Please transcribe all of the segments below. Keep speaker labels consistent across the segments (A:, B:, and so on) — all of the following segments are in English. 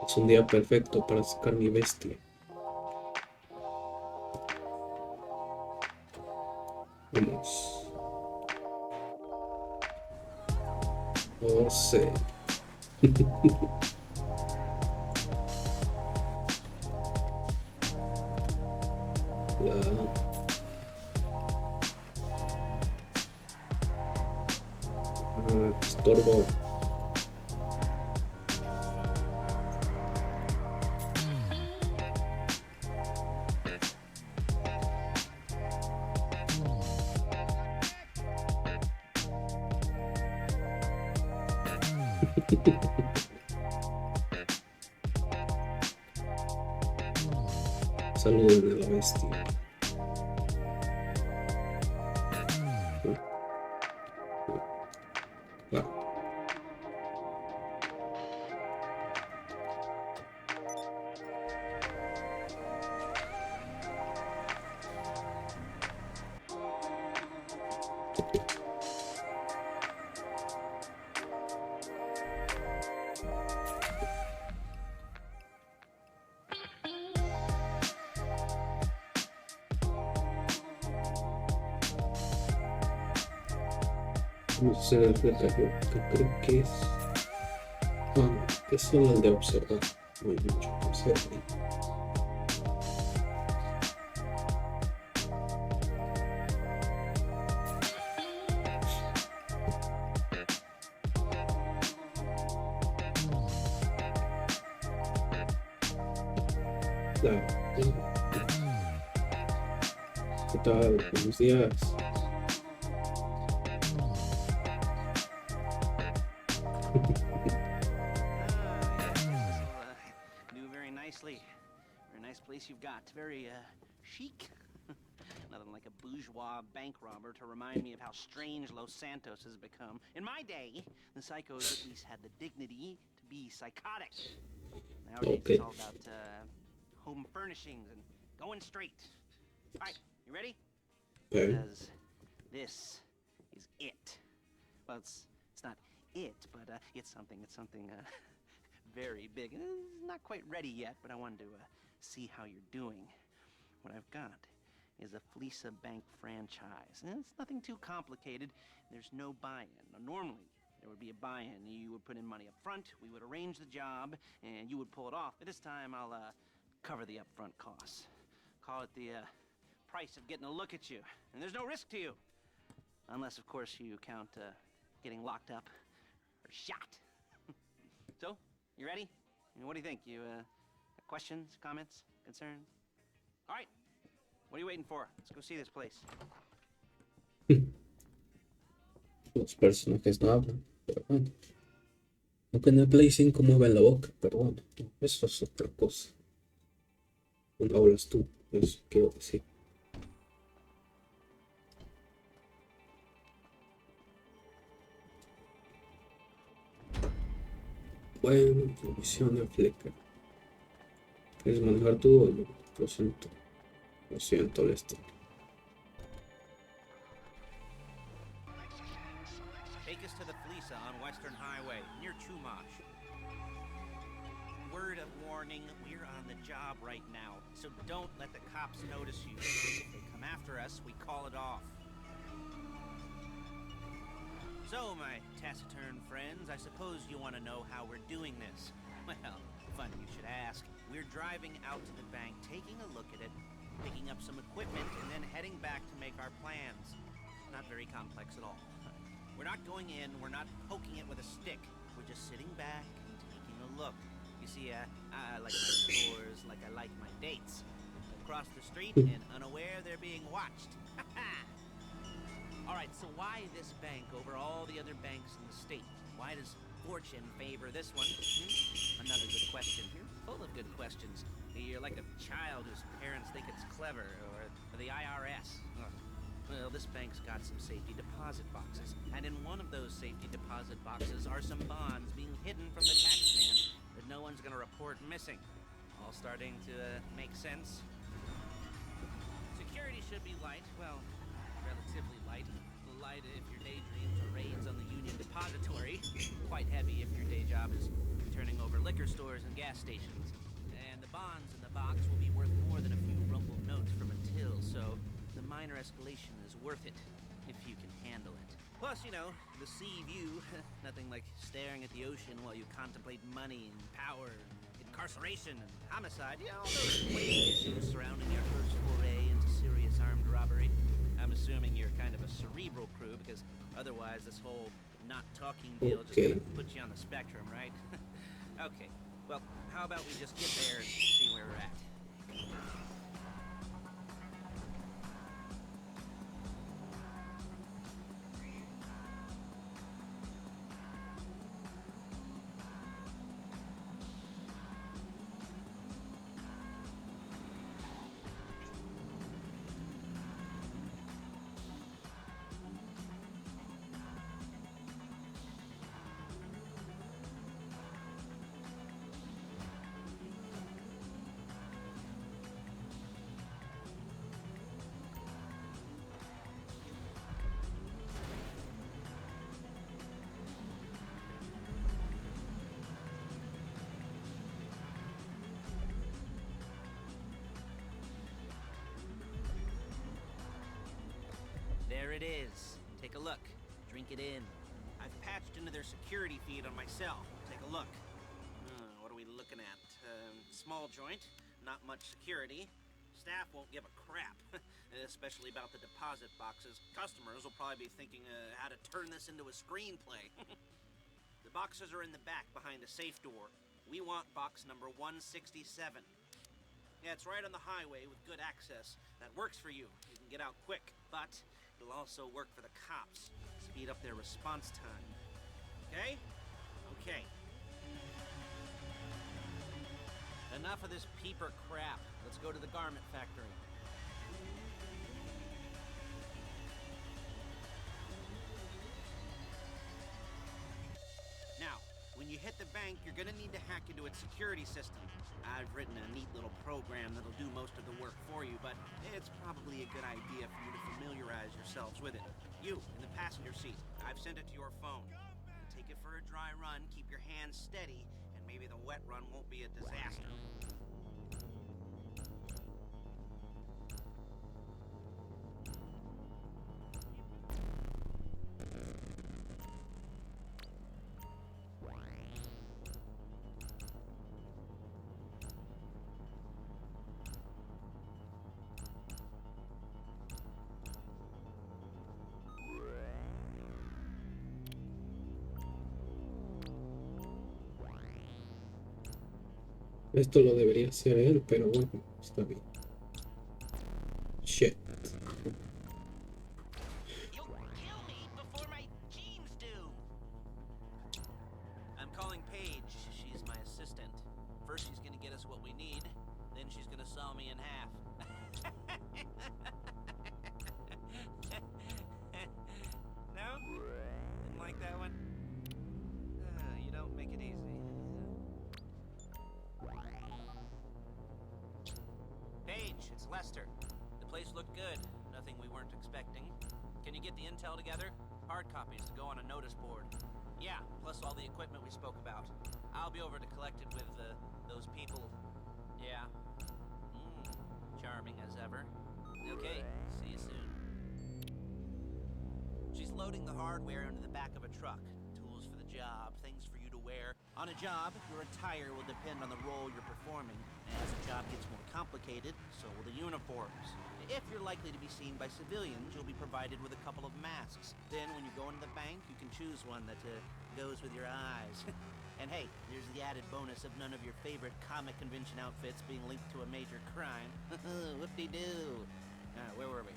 A: Es un día perfecto para sacar mi bestia. Vamos. Oh, sí. La estorbo. Saluden a la bestia. Va. Vamos a hacer el fleca, que creo que es. Ah, no, es solo el de observar. No hay mucho que observar. Claro. ¿Qué tal? Buenos días.
B: Do very nicely. Very nice place you've got. Very, chic. Nothing like a bourgeois bank robber to remind me of how strange Los Santos has become. In my day, the psychos at least had the dignity to be psychotic. Nowadays,
A: Okay.
B: it's all about, home furnishings and going straight. All right, you ready?
A: Okay.
B: Because this is it. Well, it's not it, but it's something very big. Not quite ready yet, but I wanted to see how you're doing. What I've got is a fleeca bank franchise. And it's nothing too complicated. There's no buy-in. Now, normally, there would be a buy-in. You would put in money up front, we would arrange the job, and you would pull it off. But this time, I'll cover the upfront costs. Call it the price of getting a look at you. And there's no risk to you. Unless, of course, you count getting locked up or shot. So, you ready? What do you think? You questions, comments, concerns? All right. What are you waiting for? Let's go see this place.
A: Los personajes no hablan, pero bueno. Aunque en el Play 5 mueven la boca, pero bueno, eso es otra cosa. Cuando hablas tú, eso quiero decir. Bueno, misión de fleca. ¿Quieres manejar tú o yo? Lo siento. Lo siento, Lester.
B: Take us to the fleeca on Western Highway, near Chumash. Word of warning, we're on the job right now, so don't let the cops notice you. If they come after us, we call it off. So, my taciturn friends, I suppose you want to know how we're doing this. Well, funny you should ask. We're driving out to the bank, taking a look at it, picking up some equipment, and then heading back to make our plans. Not very complex at all. We're not going in, we're not poking it with a stick. We're just sitting back and taking a look. You see, I like my stores like I like my dates. Across the street and unaware they're being watched. All right, so why this bank over all the other banks in the state? Why does fortune favor this one? Another good question. You're full of good questions. You're like a child whose parents think it's clever, or the I.R.S. Ugh. Well, this bank's got some safety deposit boxes, and in one of those safety deposit boxes are some bonds being hidden from the tax man that no one's gonna report missing. All starting to make sense. Security should be light, well, relatively light. Light if your daydreams are raids on the Union Depository. Quite heavy if your day job is turning over liquor stores and gas stations. And the bonds in the box will be worth more than a few rumbled notes from a till, so the minor escalation is worth it, if you can handle it. Plus, you know, the sea view, nothing like staring at the ocean while you contemplate money and power and incarceration and homicide, you know, all those weighty issues surrounding your first foray into serious armed robbery. I'm assuming you're kind of a cerebral crew, because otherwise this whole not talking deal just
A: Okay.
B: kind of puts you on the spectrum, right? Okay, well, how about we just get there and see where we're at? There it is. Take a look. Drink it in. I've patched into their security feed on my cell. Take a look. What are we looking at? Small joint, not much security. Staff won't give a crap, especially about the deposit boxes. Customers will probably be thinking how to turn this into a screenplay. The boxes are in the back behind a safe door. We want box number 167. Yeah, it's right on the highway with good access. That works for you. You can get out quick, but it'll also work for the cops. Speed up their response time. Okay? Okay. Enough of this peeper crap. Let's go to the garment factory. Now, when you hit the bank, you're gonna need to hack into its security system. I've written a neat little program that'll do most of the work for you, but it's probably a good idea for you to familiarize yourselves with it. You, in the passenger seat, I've sent it to your phone. Take it for a dry run, keep your hands steady, and maybe the wet run won't be a disaster.
A: Esto lo debería hacer él, pero bueno, está bien. Shit.
B: You'll kill me before my jeans do. I'm calling Paige. She's my assistant. First she's gonna get us what we need, then she's gonna saw me in half. No? Didn't like that one? You don't make it easy. Paige, it's Lester. The place looked good. Nothing we weren't expecting. Can you get the intel together? Hard copies to go on a notice board. Yeah, plus all the equipment we spoke about. I'll be over to collect it with those people. Yeah. Charming as ever. Okay, see you soon. She's loading the hardware into the back of a truck. Tools for the job, things for you to wear. On a job, your attire will depend on the role you're performing. As the job gets more complicated, so will the uniforms. If you're likely to be seen by civilians, you'll be provided with a couple of masks. Then when you go into the bank, you can choose one that goes with your eyes. And hey, there's the added bonus of none of your favorite comic convention outfits being linked to a major crime. Whoop-de-doo. Where were we?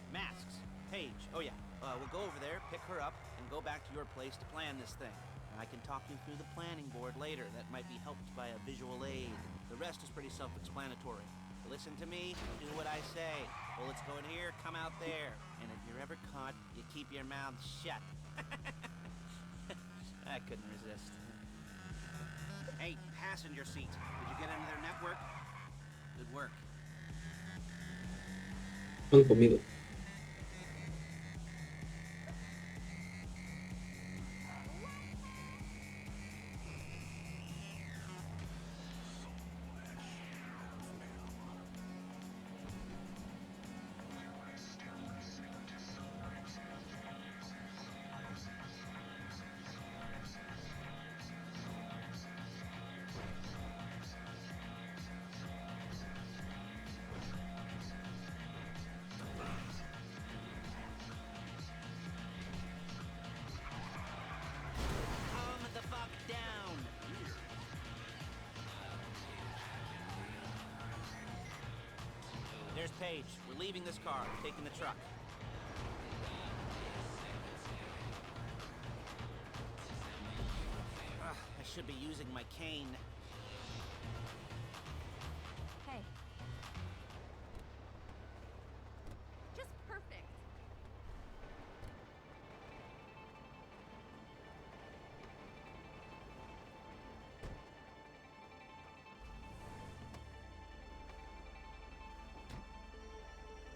B: Masks. Paige. Oh yeah. We'll go over there, pick her up, and go back to your place to plan this thing. I can talk you through the planning board later. That might be helped by a visual aid. The rest is pretty self-explanatory. Listen to me, do what I say. Bullets go in here, come out there. And if you're ever caught, you keep your mouth shut. I couldn't resist. Hey, passenger seat. Did you get into their network? Good work.
A: Han comido.
B: There's Paige. We're leaving this car, taking the truck. I should be using my cane.
C: Hey. Just perfect.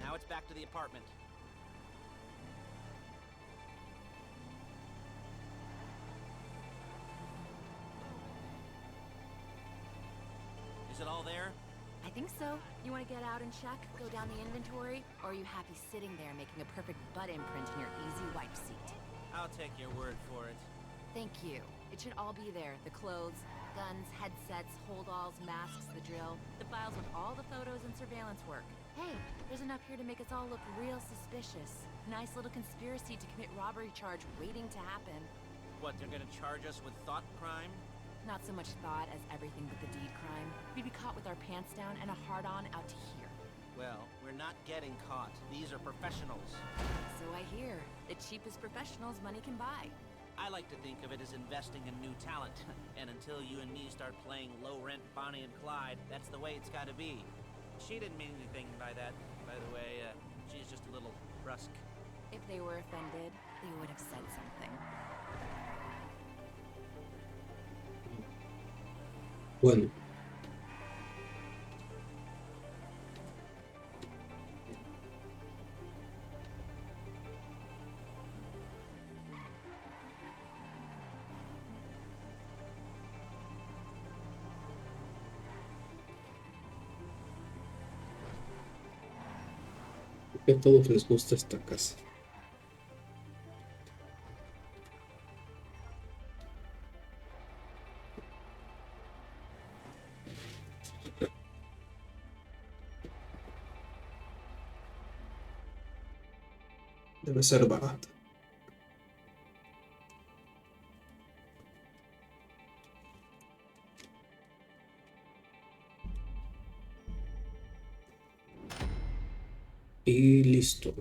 B: Now it's back to the apartment. Is it all there?
C: I think so. You want to get out and check? Go down the inventory? Or are you happy sitting there making a perfect butt imprint in your easy wipe seat?
B: I'll take your word for it.
C: Thank you. It should all be there. The clothes, guns, headsets, hold-alls, masks, the drill. The files with all the photos and surveillance work. Hey, there's enough here to make us all look real suspicious. Nice little conspiracy to commit robbery charge waiting to happen.
B: What, they're gonna charge us with thought crime?
C: Not so much thought as everything but the deed crime. We'd be caught with our pants down and a hard-on out to here.
B: Well, we're not getting caught. These are professionals.
C: So I hear. The cheapest professionals money can buy.
B: I like to think of it as investing in new talent. And until you and me start playing low-rent Bonnie and Clyde, that's the way it's gotta be. She didn't mean anything by that, by the way. She's just a little brusque.
C: If they were offended, they would have said something.
A: Bueno. Que a todos les gusta esta casa. Debe ser barata. Y listo.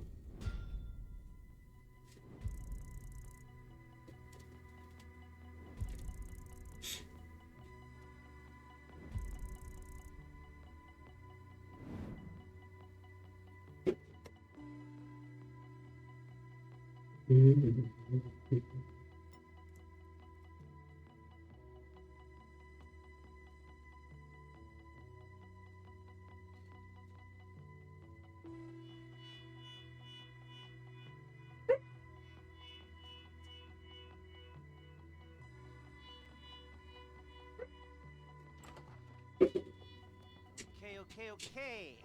B: Okay.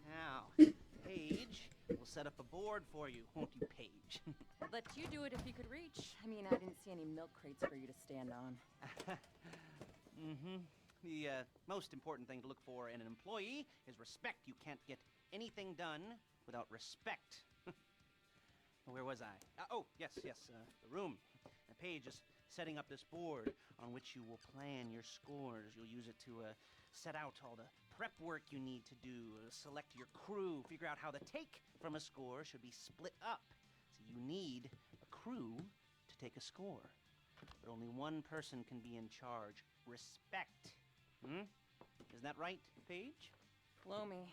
B: Now, Paige, we'll set up a board for you, won't you, Paige?
C: I'd let you do it if you could reach. I mean, I didn't see any milk crates for you to stand on.
B: The most important thing to look for in an employee is respect. You can't get anything done without respect. Where was I? Yes, the room. Paige is setting up this board on which you will plan your scores. You'll use it to set out all the prep work you need to do, select your crew, figure out how the take from a score should be split up. So you need a crew to take a score. But only one person can be in charge. Respect. Isn't that right, Paige?
C: Blow me.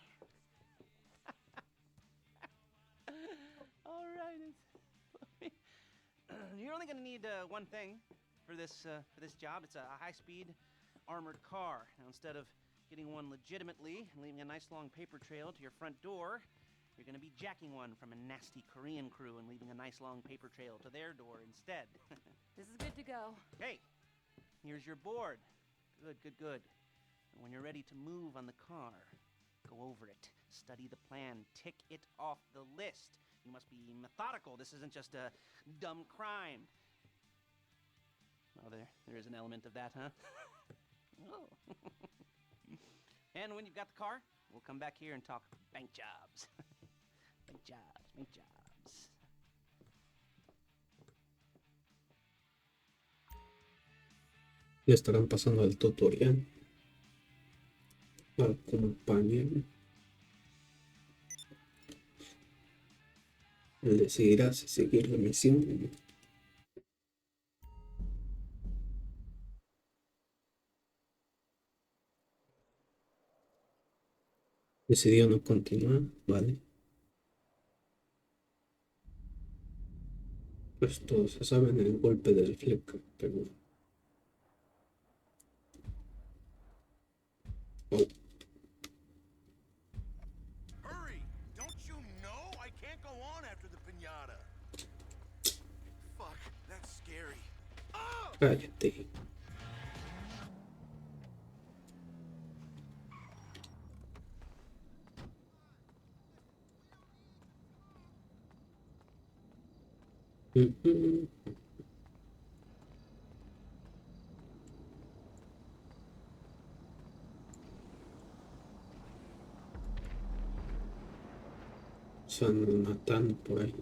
B: All right. You're only going to need one thing for this job. It's a high-speed armored car. Now, instead of getting one legitimately and leaving a nice long paper trail to your front door, you're going to be jacking one from a nasty Korean crew and leaving a nice long paper trail to their door instead.
C: This is good to go.
B: Hey, here's your board. Good. And when you're ready to move on the car, go over it, study the plan, tick it off the list. You must be methodical. This isn't just a dumb crime. Oh, there is an element of that, huh? Oh. And when you've got the car, we'll come back here and talk bank jobs. Bank jobs.
A: Ya estarán pasando el tutorial. Acompáñenme. Él decidirá si seguir la misión o no. Decidió no continuar, vale. Pues todos se saben el golpe del fleca, pero... Oh,
D: Hurry! Don't you know I can't go on after the piñata? Fuck, that's scary. Oh!
A: cállate. Ujú. Se andan matando por ahí.